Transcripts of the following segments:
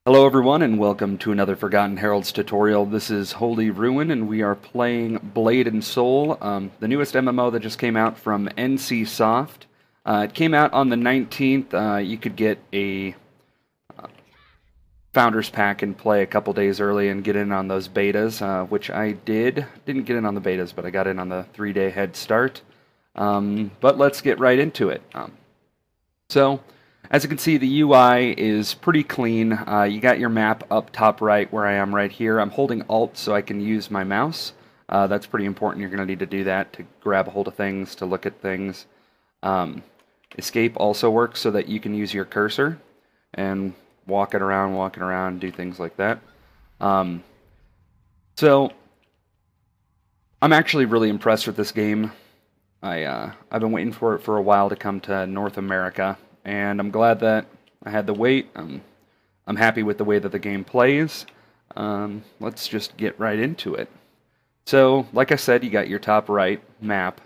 Hello everyone and welcome to another Forgotten Heralds tutorial. This is Holy Ruin and we are playing Blade and Soul, the newest MMO that just came out from NC Soft. It came out on the 19th. You could get a Founders Pack and play a couple days early and get in on those betas, which I did. Didn't get in on the betas, but I got in on the 3-day head start. But let's get right into it. As you can see, the UI is pretty clean. You got your map up top right where I am right here. I'm holding Alt so I can use my mouse. That's pretty important. You're going to need to do that to grab a hold of things, to look at things. Escape also works so that you can use your cursor and walk it around, do things like that. So I'm actually really impressed with this game. I've been waiting for it for a while to come to North America. And I'm glad that I had to wait. I'm happy with the way that the game plays. Let's just get right into it. So, like I said, you got your top right map.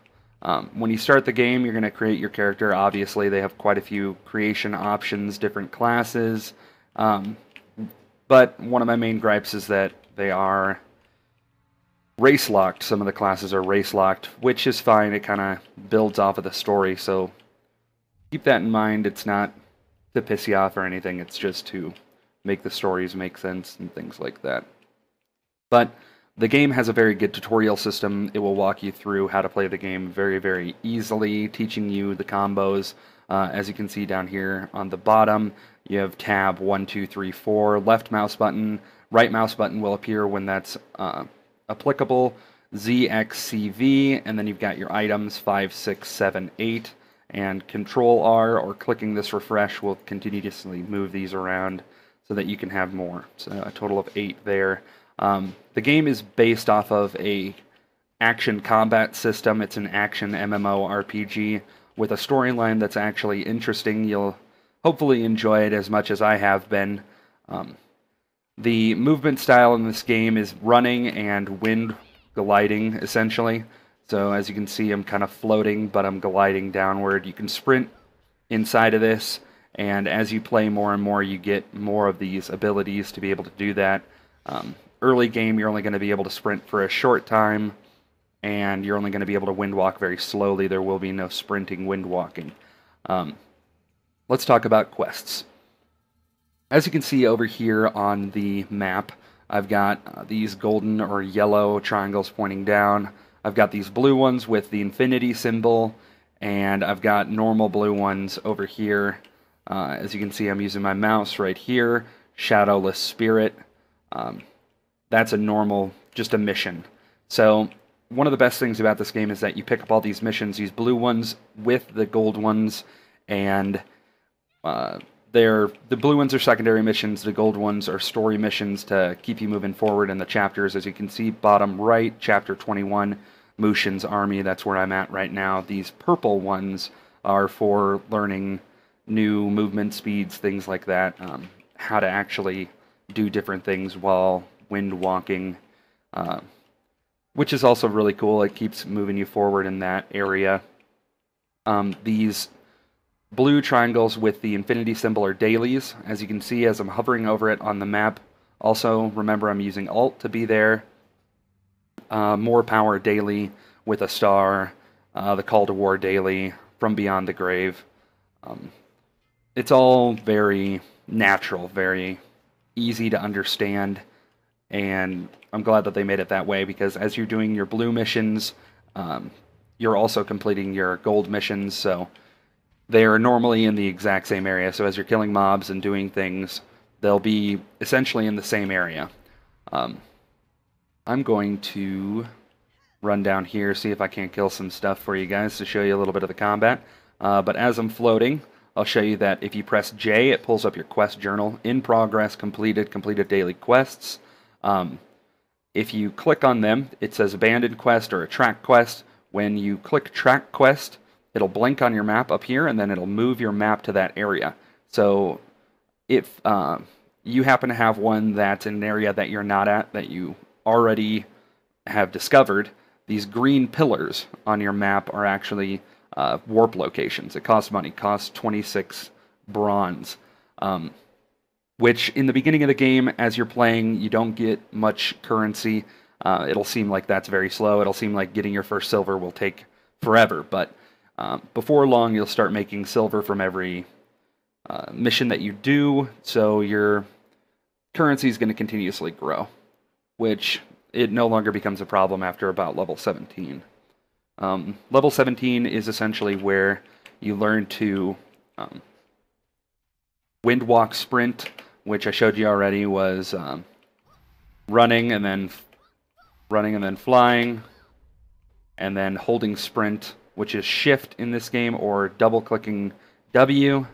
When you start the game, you're going to create your character. Obviously, they have quite a few creation options, different classes. But one of my main gripes is that they are race-locked. Some of the classes are race-locked, which is fine. It kind of builds off of the story, so keep that in mind. It's not to piss you off or anything. It's just to make the stories make sense and things like that. But the game has a very good tutorial system. It will walk you through how to play the game very, very easily, teaching you the combos. As you can see down here on the bottom, you have tab 1, 2, 3, 4, left mouse button, right mouse button will appear when that's applicable, Z, X, C, V, and then you've got your items 5, 6, 7, 8. And Control R or clicking this refresh will continuously move these around so that you can have more. So a total of 8 there. The game is based off of a action combat system. It's an action MMO RPG with a storyline that's actually interesting. You'll hopefully enjoy it as much as I have been. The movement style in this game is running and wind gliding, essentially. So as you can see, I'm kind of floating, but I'm gliding downward. You can sprint inside of this, and as you play more and more, you get more of these abilities to be able to do that. Early game, you're only going to be able to sprint for a short time, and you're only going to be able to wind walk very slowly. There will be no sprinting wind walking. Let's talk about quests. As you can see over here on the map, I've got these golden or yellow triangles pointing down. I've got these blue ones with the infinity symbol, and I've got normal blue ones over here. As you can see, I'm using my mouse right here. Shadowless Spirit. That's a normal, just a mission. So one of the best things about this game is that you pick up all these missions, these blue ones with the gold ones, and the blue ones are secondary missions, the gold ones are story missions to keep you moving forward in the chapters. As you can see, bottom right, chapter 21, Mushin's Army, that's where I'm at right now. These purple ones are for learning new movement speeds, things like that, how to actually do different things while wind walking, which is also really cool. It keeps moving you forward in that area. These blue triangles with the infinity symbol are dailies. As you can see, as I'm hovering over it on the map, also remember I'm using Alt to be there. More Power daily with a star, the Call to War daily, From Beyond the Grave. It's all very natural, very easy to understand, and I'm glad that they made it that way, because as you're doing your blue missions, you're also completing your gold missions, so they're normally in the exact same area. So as you're killing mobs and doing things, they'll be essentially in the same area. I'm going to run down here, see if I can't kill some stuff for you guys to show you a little bit of the combat. But as I'm floating, I'll show you that if you press J, it pulls up your quest journal. In progress, completed daily quests. If you click on them, it says abandoned quest or a track quest. When you click track quest, it'll blink on your map up here, and then it'll move your map to that area. So if you happen to have one that's in an area that you're not at, that you already have discovered, these green pillars on your map are actually warp locations. It costs money. It costs 26 bronze. which in the beginning of the game, as you're playing, you don't get much currency. It'll seem like that's very slow. It'll seem like getting your first silver will take forever, but before long, you'll start making silver from every mission that you do, so your currency is going to continuously grow, which it no longer becomes a problem after about level 17. Level 17 is essentially where you learn to wind walk sprint, which I showed you already was running and then flying, and then holding sprint, which is shift in this game, or double clicking W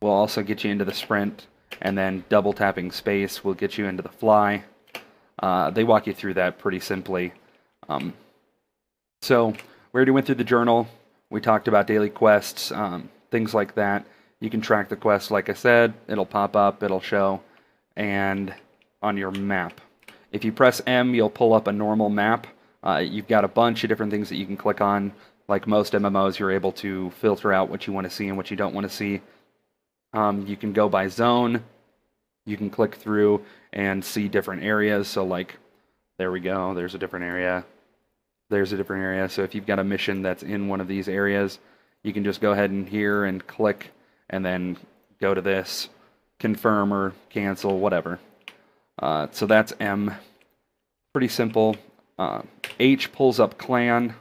will also get you into the sprint, and then double tapping space will get you into the fly. They walk you through that pretty simply. So we already went through the journal. We talked about daily quests, things like that. You can track the quest, like I said. It'll pop up, it'll show, and on your map. If you press M, you'll pull up a normal map. You've got a bunch of different things that you can click on. Like most MMOs, you're able to filter out what you want to see and what you don't want to see. You can go by zone. You can click through and see different areas. So like, there we go, there's a different area. There's a different area. So if you've got a mission that's in one of these areas, you can just go ahead and here and click and then go to this, confirm or cancel, whatever. So that's M. Pretty simple. H pulls up clan,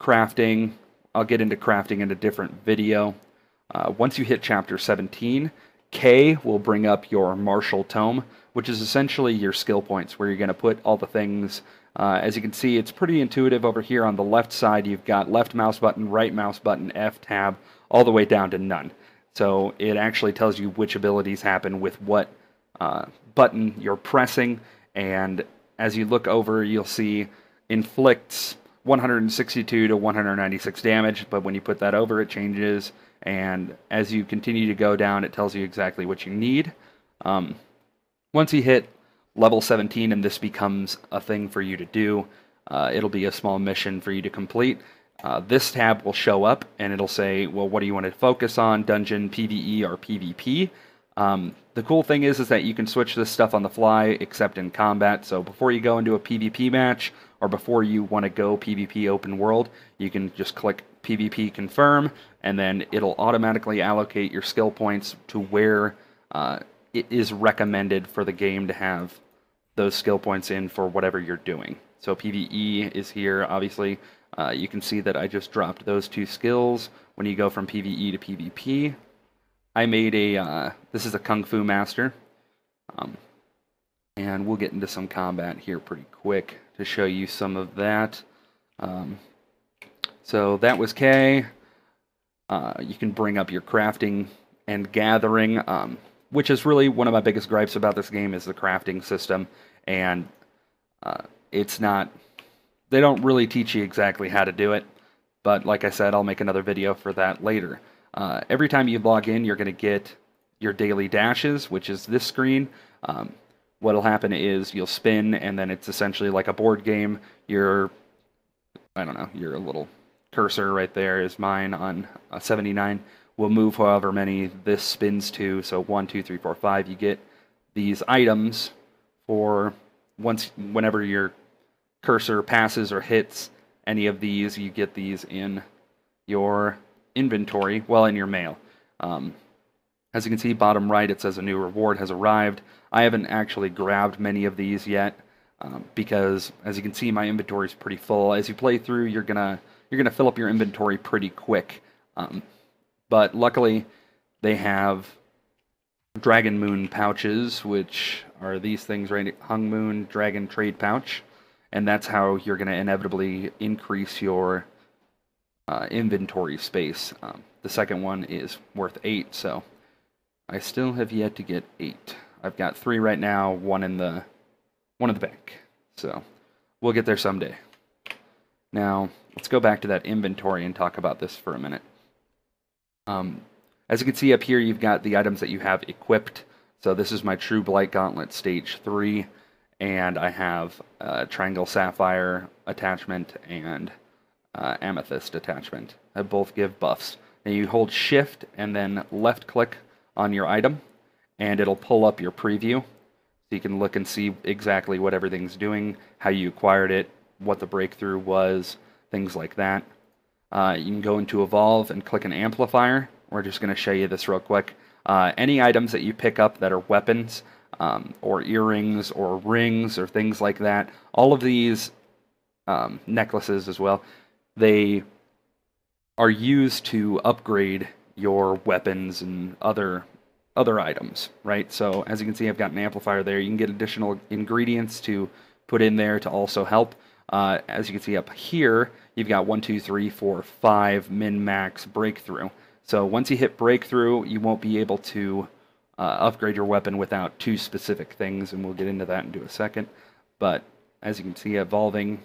crafting. I'll get into crafting in a different video. Once you hit chapter 17, K will bring up your martial tome, which is essentially your skill points, where you're going to put all the things. As you can see, it's pretty intuitive over here. On the left side, you've got left mouse button, right mouse button, F tab, all the way down to none. So it actually tells you which abilities happen with what button you're pressing, and as you look over, you'll see inflicts 162 to 196 damage, but when you put that over, it changes, and as you continue to go down, it tells you exactly what you need. Once you hit level 17 and this becomes a thing for you to do, it'll be a small mission for you to complete. This tab will show up and it'll say, well, what do you want to focus on, dungeon, PvE, or PvP? The cool thing is that you can switch this stuff on the fly, except in combat. So before you go into a PvP match, or before you want to go PvP open world, you can just click PvP confirm, and then it'll automatically allocate your skill points to where it is recommended for the game to have those skill points in for whatever you're doing. So PvE is here, obviously. You can see that I just dropped those two skills when you go from PvE to PvP. I made a, this is a Kung Fu Master, and we'll get into some combat here pretty quick to show you some of that. So that was K. You can bring up your crafting and gathering, which is really one of my biggest gripes about this game is the crafting system, and it's not, they don't really teach you exactly how to do it, but like I said, I'll make another video for that later. Every time you log in, you're going to get your daily dashes, which is this screen. What'll happen is you'll spin, and then it's essentially like a board game. Your, I don't know, your little cursor right there is mine on 79. Will move however many this spins to. So 1, 2, 3, 4, 5. You get these items for whenever your cursor passes or hits any of these, you get these in your inventory, well, in your mail. As you can see, bottom right, it says a new reward has arrived. I haven't actually grabbed many of these yet because, as you can see, my inventory is pretty full. As you play through, you're gonna fill up your inventory pretty quick. But luckily, they have Dragon Moon pouches, which are these things right, Hung Moon Dragon Trade Pouch, and that's how you're gonna inevitably increase your inventory space. The second one is worth 8, so I still have yet to get 8. I've got 3 right now, one in the bank. So we'll get there someday. Now let's go back to that inventory and talk about this for a minute. As you can see up here, you've got the items that you have equipped. So this is my True Blight Gauntlet Stage 3, and I have Triangle Sapphire attachment and Amethyst attachment. That both give buffs. And you hold shift and then left click on your item, and it'll pull up your preview. So you can look and see exactly what everything's doing, how you acquired it, what the breakthrough was, things like that. You can go into Evolve and click an amplifier. We're just going to show you this real quick. Any items that you pick up that are weapons, or earrings, or rings, or things like that, all of these necklaces as well, they are used to upgrade your weapons and other items, right? So as you can see, I've got an amplifier there. You can get additional ingredients to put in there to also help. As you can see up here, you've got 1, 2, 3, 4, 5 min-max breakthrough. So once you hit breakthrough, you won't be able to upgrade your weapon without 2 specific things, and we'll get into that in a second. But as you can see, evolving,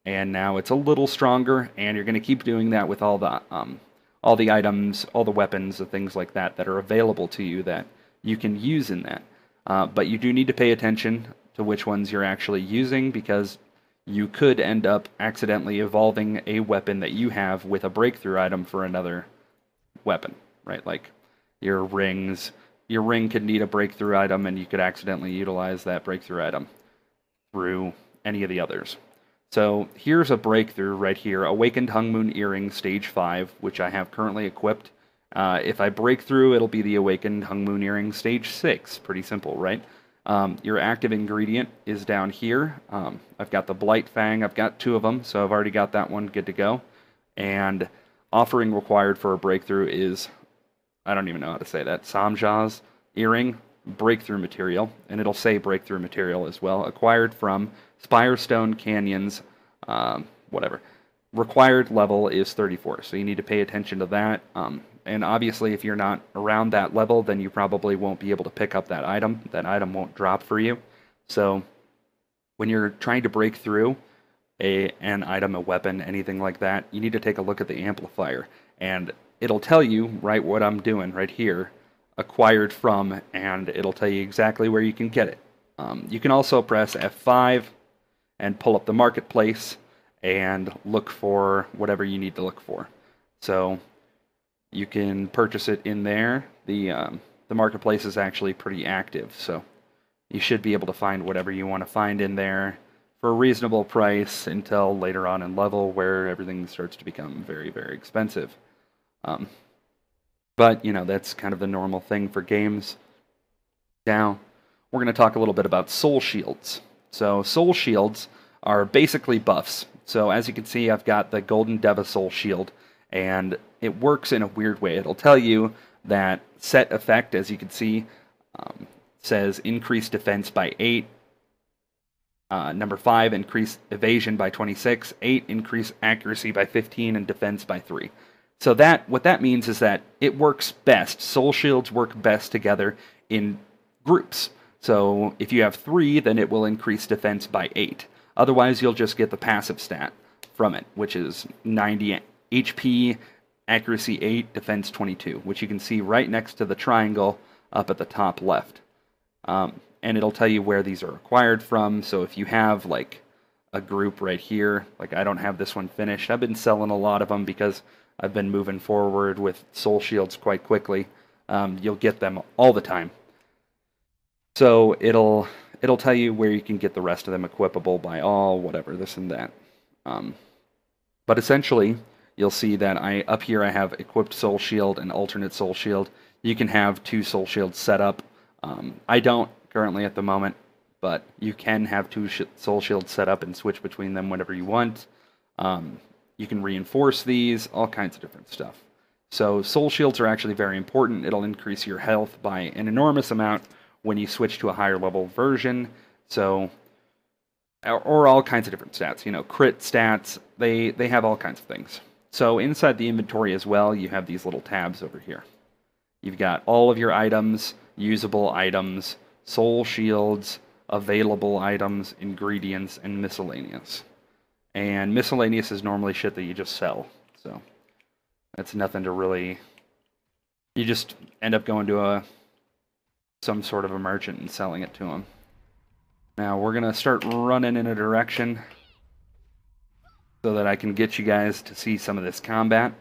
and now it's a little stronger, and you're going to keep doing that with all the items, all the weapons, and things like that that are available to you that you can use in that. But you do need to pay attention to which ones you're actually using, because you could end up accidentally evolving a weapon that you have with a breakthrough item for another weapon, right? Like your rings. Your ring could need a breakthrough item, and you could accidentally utilize that breakthrough item through any of the others. So here's a breakthrough right here, Awakened Hungmoon Earring Stage 5, which I have currently equipped. If I break through, it'll be the Awakened Hungmoon Earring Stage 6. Pretty simple, right? Your active ingredient is down here. I've got the Blight Fang. I've got 2 of them, so I've already got that one good to go. And offering required for a breakthrough is, I don't even know how to say that, Samja's Earring Breakthrough Material, and it'll say Breakthrough Material as well. Acquired from Spirestone Canyons, whatever. Required level is 34, so you need to pay attention to that. And obviously, if you're not around that level, then you probably won't be able to pick up that item. That item won't drop for you. So when you're trying to break through an item, a weapon, anything like that, you need to take a look at the amplifier. And it'll tell you, right, what I'm doing right here, acquired from, and it'll tell you exactly where you can get it. You can also press F5 and pull up the marketplace and look for whatever you need to look for. So you can purchase it in there. The marketplace is actually pretty active, so you should be able to find whatever you want to find in there for a reasonable price until later on in level where everything starts to become very, very expensive. But, you know, that's kind of the normal thing for games. Now, we're going to talk a little bit about soul shields. So soul shields are basically buffs. So as you can see, I've got the Golden Deva Soul Shield, and it works in a weird way. It'll tell you that set effect, as you can see, says increase defense by 8. Number 5, increase evasion by 26. 8, increase accuracy by 15, and defense by 3. So what that means is that it works best. Soul shields work best together in groups. So if you have 3, then it will increase defense by 8. Otherwise, you'll just get the passive stat from it, which is 90 HP, accuracy 8, defense 22, which you can see right next to the triangle up at the top left. And it'll tell you where these are acquired from. So if you have like a group right here, like I don't have this one finished. I've been selling a lot of them because I've been moving forward with soul shields quite quickly. You'll get them all the time. So it'll tell you where you can get the rest of them equipable by all, whatever, this and that. But essentially, you'll see that up here I have equipped soul shield and alternate soul shield. You can have 2 soul shields set up. I don't currently at the moment, but you can have 2 soul shields set up and switch between them whenever you want. You can reinforce these, all kinds of different stuff. So soul shields are actually very important. It'll increase your health by an enormous amount when you switch to a higher level version. So, or all kinds of different stats, you know, crit stats, they have all kinds of things. So inside the inventory as well, you have these little tabs over here. You've got all of your items, usable items, soul shields, available items, ingredients, and miscellaneous. And miscellaneous is normally shit that you just sell. So that's nothing to really... You just end up going to some sort of a merchant and selling it to them. Now we're going to start running in a direction so that I can get you guys to see some of this combat.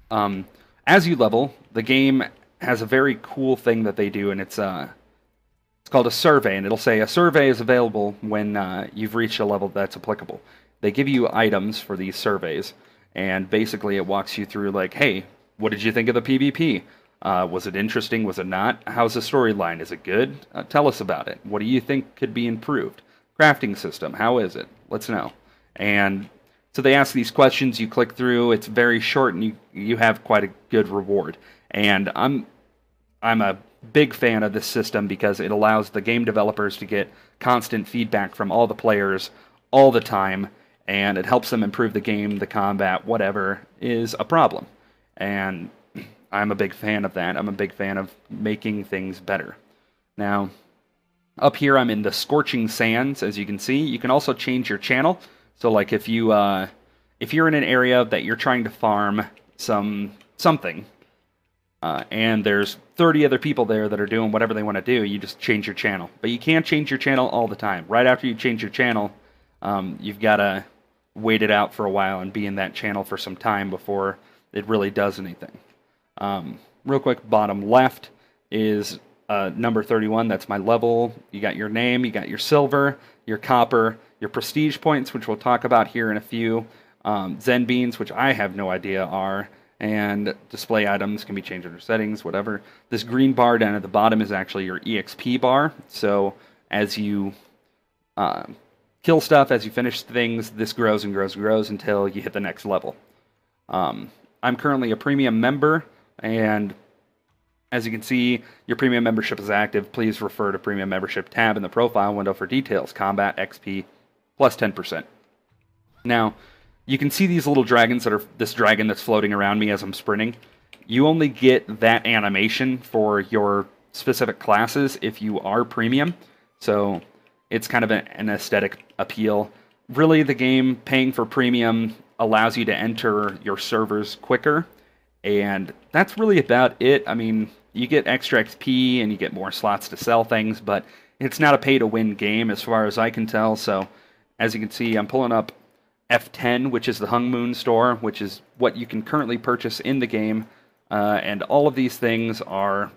As you level, the game has a very cool thing that they do, and it's called a survey, and it'll say a survey is available when you've reached a level that's applicable. They give you items for these surveys, and basically it walks you through like, hey, what did you think of the PvP? Was it interesting? Was it not? How's the storyline? Is it good? Tell us about it. What do you think could be improved? Crafting system, how is it? Let's know. And so they ask these questions, you click through, it's very short, and you have quite a good reward. And I'm a big fan of this system because it allows the game developers to get constant feedback from all the players all the time, and it helps them improve the game, the combat, whatever is a problem. And I'm a big fan of that. I'm a big fan of making things better. Now, up here I'm in the Scorching Sands, as you can see. You can also change your channel. So like if you're in an area that you're trying to farm something, and there's 30 other people there that are doing whatever they want to do, you just change your channel. But you can't change your channel all the time. Right after you change your channel, you've got to wait it out for a while and be in that channel for some time before it really does anything. Real quick, bottom left is number 31. That's my level. You got your name, you got your silver, your copper, your prestige points, which we'll talk about here in a few, Zen beans, which I have no idea are, and display items can be changed under settings, whatever. This green bar down at the bottom is actually your EXP bar. So as you kill stuff, as you finish things, this grows and grows and grows until you hit the next level. I'm currently a premium member, and as you can see, your premium membership is active. Please refer to premium membership tab in the profile window for details. Combat XP plus 10%. Now, you can see these little dragons that are this dragon that's floating around me as I'm sprinting. You only get that animation for your specific classes if you are premium. So it's kind of an aesthetic appeal. Really, the game paying for premium allows you to enter your servers quicker. And that's really about it. I mean, you get extra XP and you get more slots to sell things, but it's not a pay-to-win game as far as I can tell. So as you can see, I'm pulling up F10, which is the Honeymoon Store, which is what you can currently purchase in the game. And all of these things are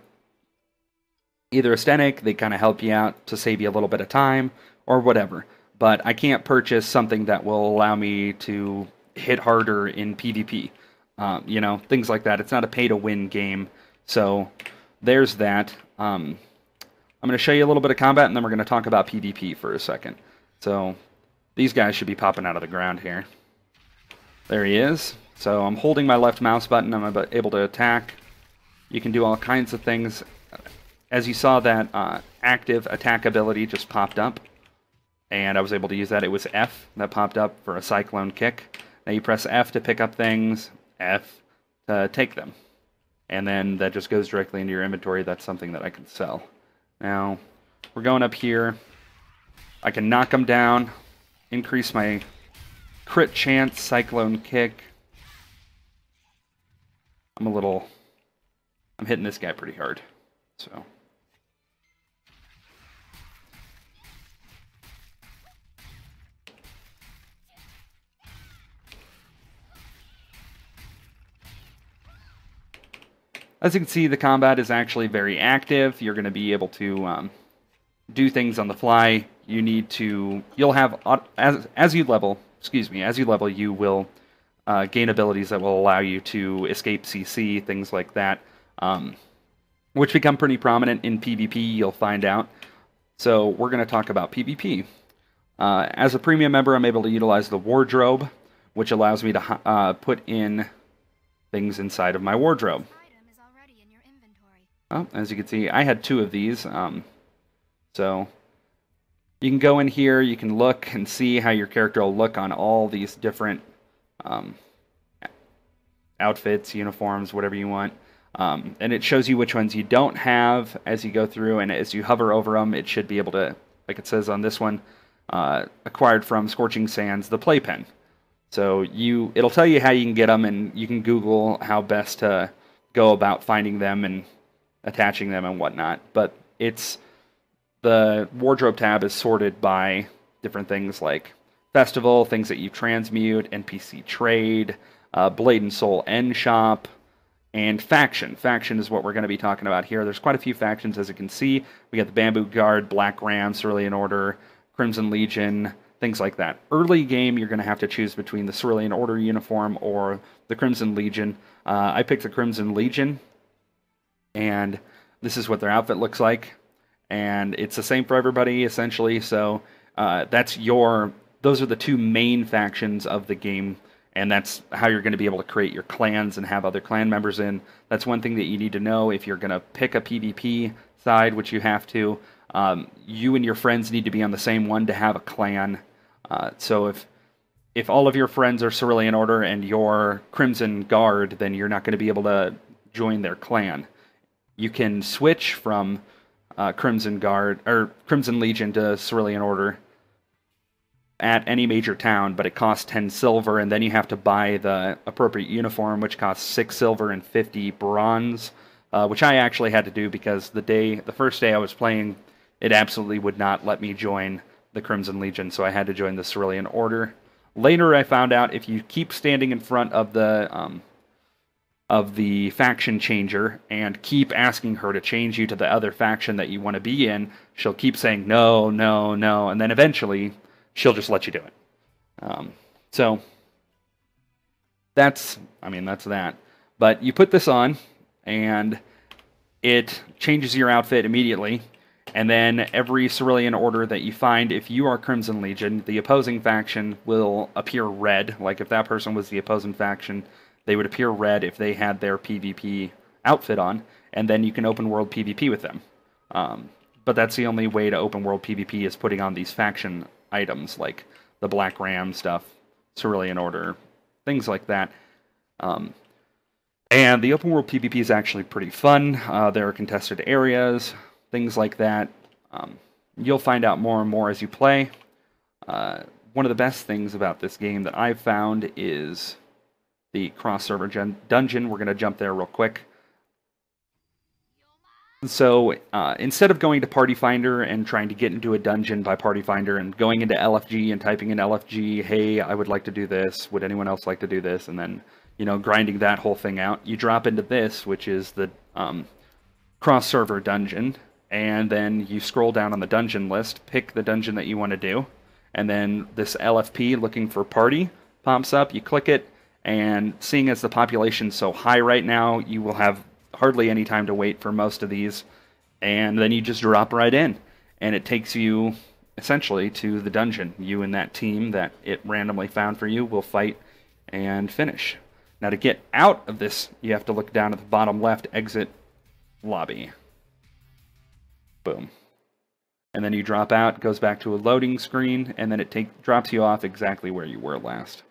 either aesthetic, they kind of help you out to save you a little bit of time, or whatever. But I can't purchase something that will allow me to hit harder in PvP. Things like that. It's not a pay-to-win game. So there's that. I'm going to show you a little bit of combat, and then we're going to talk about PvP for a second. So these guys should be popping out of the ground here. There he is. So I'm holding my left mouse button. I'm able to attack. You can do all kinds of things. As you saw, that active attack ability just popped up, and I was able to use that. It was F that popped up for a cyclone kick. Now you press F to pick up things, F to take them, and then that just goes directly into your inventory. That's something that I can sell. Now we're going up here. I can knock them down, increase my crit chance, cyclone kick. I'm hitting this guy pretty hard, so. As you can see, the combat is actually very active. You're going to be able to do things on the fly. You'll have, as you level, you will gain abilities that will allow you to escape CC, things like that, which become pretty prominent in PvP, you'll find out. So we're going to talk about PvP. As a premium member, I'm able to utilize the wardrobe, which allows me to put in things inside of my wardrobe. Oh, as you can see, I had 2 of these. So you can go in here, you can look and see how your character will look on all these different outfits, uniforms, whatever you want. And it shows you which ones you don't have as you go through, and as you hover over them, it should be able to, like it says on this one, acquired from Scorching Sands, the playpen. So it'll tell you how you can get them, and you can Google how best to go about finding them and attaching them and whatnot. But the wardrobe tab is sorted by different things like festival, things that you transmute, NPC trade, Blade and Soul End Shop, and faction. Faction is what we're going to be talking about here. There's quite a few factions, as you can see. We got the Bamboo Guard, Black Ram, Cerulean Order, Crimson Legion, things like that. Early game, you're going to have to choose between the Cerulean Order uniform or the Crimson Legion. I picked the Crimson Legion, and this is what their outfit looks like. And it's the same for everybody, essentially. So those are the two main factions of the game. And that's how you're going to be able to create your clans and have other clan members in. That's one thing that you need to know if you're going to pick a PvP side, which you have to. You and your friends need to be on the same one to have a clan. So if all of your friends are Cerulean Order and you're Crimson Guard, then you're not going to be able to join their clan. You can switch from Crimson Guard or Crimson Legion to Cerulean Order at any major town, but it costs 10 silver, and then you have to buy the appropriate uniform, which costs 6 silver and 50 bronze, which I actually had to do because the first day I was playing, it absolutely would not let me join the Crimson Legion, so I had to join the Cerulean Order. Later I found out if you keep standing in front of the faction changer and keep asking her to change you to the other faction that you want to be in, she'll keep saying no, no, no, and then eventually she'll just let you do it. So that's that. But you put this on, and it changes your outfit immediately. And then every Cerulean Order that you find, if you are Crimson Legion, the opposing faction will appear red. Like if that person was the opposing faction, they would appear red if they had their PvP outfit on. And then you can open world PvP with them. But that's the only way to open world PvP is putting on these faction items like the Black Ram stuff, Cerulean Order, things like that. And the open world PvP is actually pretty fun. There are contested areas, things like that. You'll find out more and more as you play. One of the best things about this game that I've found is the cross-server dungeon. We're going to jump there real quick. So instead of going to Party Finder and trying to get into a dungeon by Party Finder and going into LFG and typing in LFG, hey, I would like to do this, would anyone else like to do this, and then, grinding that whole thing out, you drop into this, which is the cross-server dungeon, and then you scroll down on the dungeon list, pick the dungeon that you want to do, and then this LFP, looking for party, pops up, you click it, and seeing as the population's so high right now, you will have hardly any time to wait for most of these, and then you just drop right in, and it takes you essentially to the dungeon. You and that team that it randomly found for you will fight and finish. Now to get out of this, you have to look down at the bottom left, exit lobby. Boom. And then you drop out, goes back to a loading screen, and then it drops you off exactly where you were last.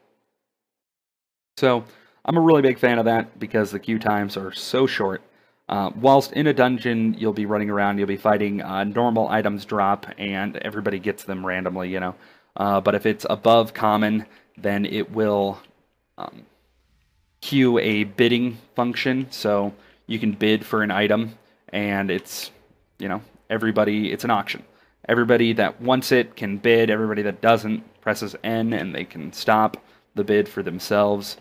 So I'm a really big fan of that because the queue times are so short. Whilst in a dungeon, you'll be running around, you'll be fighting, normal items drop, and everybody gets them randomly, But if it's above common, then it will queue a bidding function, so you can bid for an item, and it's, it's an auction. Everybody that wants it can bid, everybody that doesn't presses N, and they can stop the bid for themselves.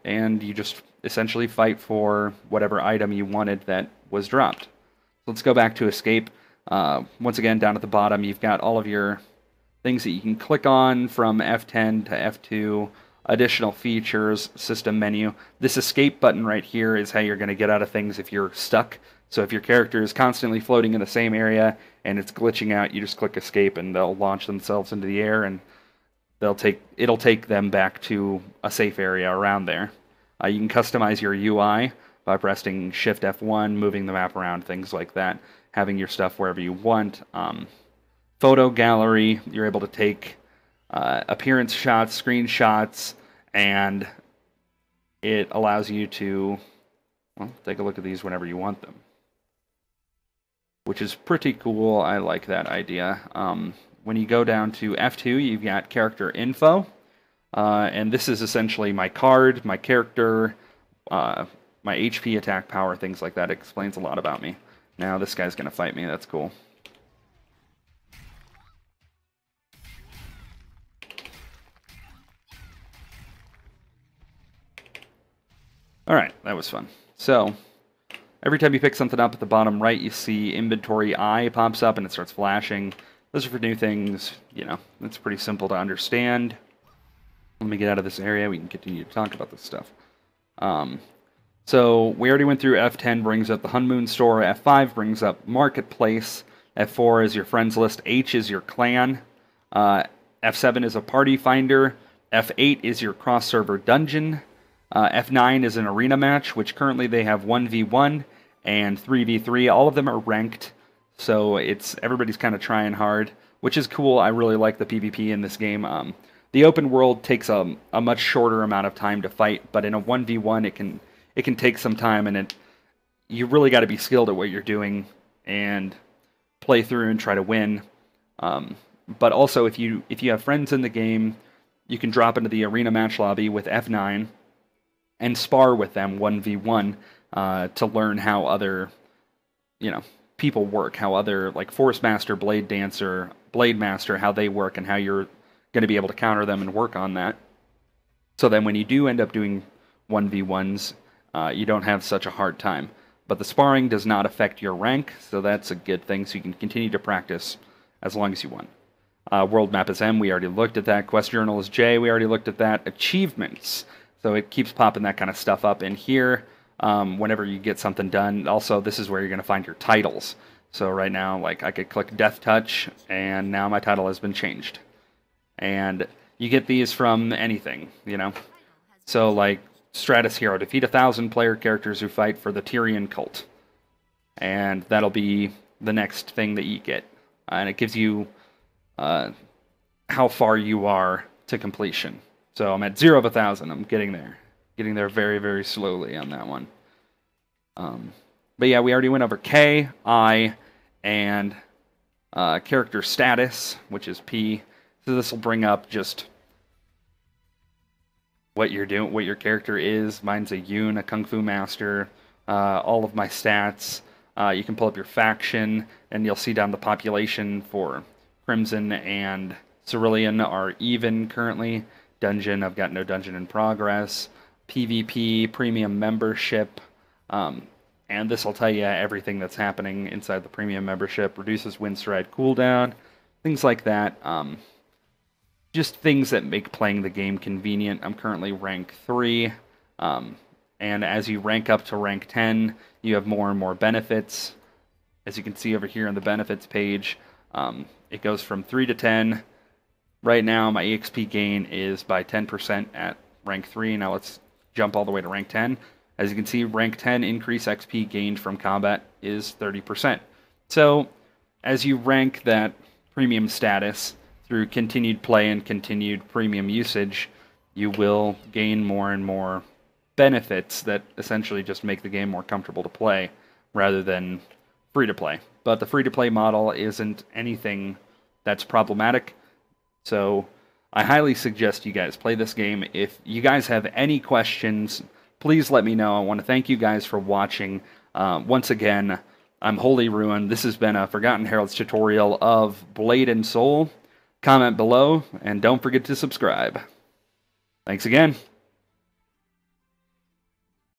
And you just essentially fight for whatever item you wanted that was dropped. So let's go back to escape. Once again, down at the bottom, you've got all of your things that you can click on from F10 to F2, additional features, system menu. This escape button right here is how you're going to get out of things if you're stuck. So if your character is constantly floating in the same area and it's glitching out, you just click escape and they'll launch themselves into the air, and it'll take them back to a safe area around there. You can customize your UI by pressing Shift F1, moving the map around, things like that, having your stuff wherever you want. Photo gallery, you're able to take appearance shots, screenshots, and it allows you to take a look at these whenever you want them, which is pretty cool. I like that idea. When you go down to F2, you've got character info, and this is essentially my card, my character, my HP, attack power, things like that. It explains a lot about me. Now this guy's going to fight me. That's cool. Alright, that was fun. So, every time you pick something up at the bottom right, you see inventory eye pops up and it starts flashing. Those are for new things, you know, it's pretty simple to understand. Let me get out of this area, we can continue to talk about this stuff. So, we already went through F10 brings up the Honeymoon Store, F5 brings up Marketplace, F4 is your friends list, H is your clan, F7 is a party finder, F8 is your cross-server dungeon, F9 is an arena match, which currently they have 1v1 and 3v3. All of them are ranked, so everybody's kind of trying hard, which is cool. I really like the PvP in this game. The open world takes a much shorter amount of time to fight, but in a 1v1 it can take some time, and you really got to be skilled at what you're doing and play through and try to win. But also, if you have friends in the game, you can drop into the arena match lobby with F9 and spar with them 1v1 to learn how other, people work, how other, like Force Master, Blade Dancer, Blade Master, how they work, and how you're going to be able to counter them and work on that. So then when you do end up doing 1v1s, you don't have such a hard time. But the sparring does not affect your rank, so that's a good thing, so you can continue to practice as long as you want. World map is M, we already looked at that. Quest journal is J, we already looked at that. Achievements, so it keeps popping that kind of stuff up in here whenever you get something done. Also, this is where you're going to find your titles. So right now, like, I could click Death Touch, and now my title has been changed. And you get these from anything, So, like, Stratus Hero, defeat 1,000 player characters who fight for the Tyrian cult. And that'll be the next thing that you get. And it gives you how far you are to completion. So I'm at 0 of 1,000. I'm getting there. Getting there very, very slowly on that one. But yeah, we already went over K, I, and character status, which is P. So this will bring up just what you're doing, what your character is. Mine's a Yoon, a Kung Fu Master. All of my stats. You can pull up your faction, and you'll see down the population for Crimson and Cerulean are even currently. Dungeon, I've got no dungeon in progress. PvP, premium membership, and this will tell you everything that's happening inside the premium membership. Reduces wind stride cooldown, things like that. Just things that make playing the game convenient. I'm currently rank 3, and as you rank up to rank 10, you have more and more benefits. As you can see over here on the benefits page, it goes from 3 to 10. Right now, my EXP gain is by 10% at rank 3. Now let's jump all the way to rank 10. As you can see, rank 10 increase XP gained from combat is 30%. So, as you rank that premium status through continued play and continued premium usage, you will gain more and more benefits that essentially just make the game more comfortable to play rather than free-to-play. But the free-to-play model isn't anything that's problematic, so I highly suggest you guys play this game. If you guys have any questions, please let me know. I want to thank you guys for watching. Once again, I'm Holy Ruin. This has been a Forgotten Heralds tutorial of Blade and Soul. Comment below, and don't forget to subscribe. Thanks again.